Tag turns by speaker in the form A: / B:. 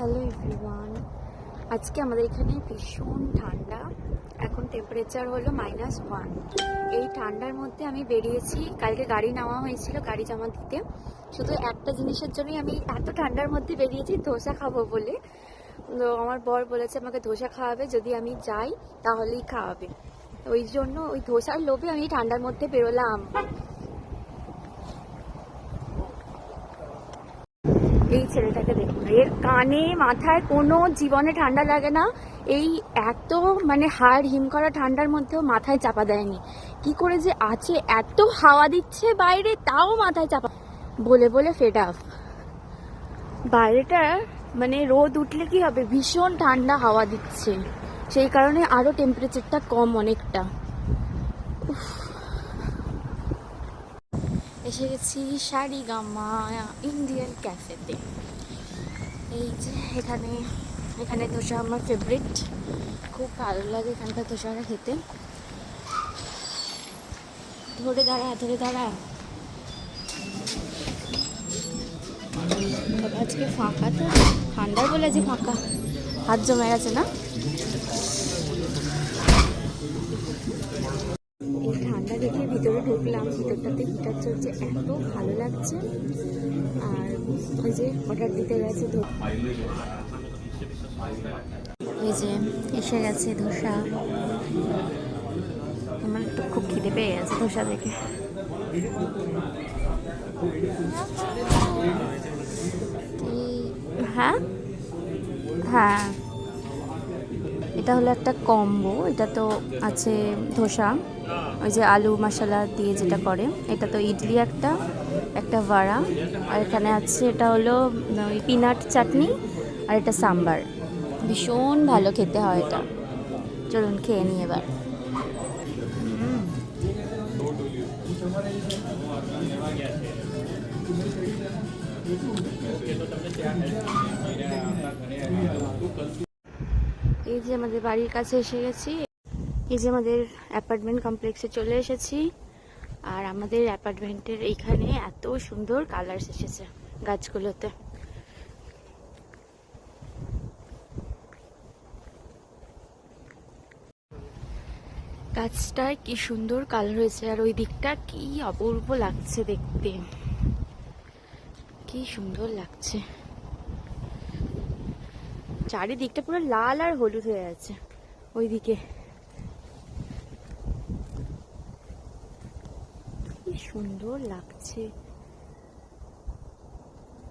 A: Hello everyone, আজকে আমাদের এখানে ভীষণ ঠান্ডা। এখন টেম্পারেচার হলো -1। এই ঠান্ডার মধ্যে আমি বেরিয়েছি, কালকে গাড়ি নেওয়া হয়েছিল গাড়ি জমা দিতে। শুধু একটা জিনিসের জন্যই আমি এত ঠান্ডার মধ্যে বেরিয়েছি, ধোসা খাবো বলে। তো আমার বর বলেছে আমাকে ধোসা খাওয়াবে, যদি আমি যাই তাহলেই খাওয়াবে। ওই জন্য ওই ধোসার লোভে আমি ঠান্ডার মধ্যে বেরোলাম। এই ছেলেটাকে দেখুন, এর কানে মাথায় কোনো জীবনে ঠান্ডা লাগে না। এই এত হাড় হিম করা ঠান্ডার মধ্যেও মাথায় চাপা দেয়নি। কি করে যে আছে, এত হাওয়া দিচ্ছে বাইরে তাও মাথায় চাপা। বলে বলে ফেড আপ। বাইরেটা রোদ উঠলে কি হবে, ভীষণ ঠান্ডা হাওয়া দিচ্ছে, সেই কারণে আরো টেম্পারেচারটা কম অনেকটা। এসে গেছি সারিগামা ইন্ডিয়ান ক্যাফেতে। এই যে এখানে ধোসা আমার ফেভারিট, খুব ভালো লাগে এখানকার ধোসাটা খেতে। ধরে দাঁড়া তবে আজকে ফাঁকা, তো ঠান্ডার বলে যে ফাঁকা, হাত জমে গেছে না। এই ঠান্ডা দেখে ভিতরে ঢুকলাম, ভিতরটাতে হিটার চলছে, এত ভালো লাগছে। আর ওই যে অর্ডার দিতে গেছে, ওই যে এসে গেছে ধোসা। আমার একটু খুব খিদে পেয়ে গেছে ধোসা দেখে। হ্যাঁ হ্যাঁ, এটা হলো একটা কম্বো। এটা তো আছে ধোসা, ওই যে আলু মশলা দিয়ে যেটা করে, এটা তো ইডলি একটা ভাড়া, আর এখানে আছে এটা হলো ওই পিনাট চাটনি, আর এটা সাম্বার। ভীষণ ভালো খেতে হয় এটা। চলুন খেয়ে নিই এবার। এই যে আমাদের বাড়ির কাছে এসে গেছি, এই যে আমাদের অ্যাপার্টমেন্ট কমপ্লেক্সে চলে এসেছি। আর আমাদের অ্যাপার্টমেন্টের এইখানে এত সুন্দর কালার্স এসেছে গাছগুলোতে। গাছটায় কি সুন্দর কালার হয়েছে, আর ওই দিকটা কি অপূর্ব লাগছে দেখতে, কি সুন্দর লাগছে। চারিদিকটা পুরো লাল আর হলুদ হয়ে আছে ওইদিকে, কি সুন্দর লাগছে।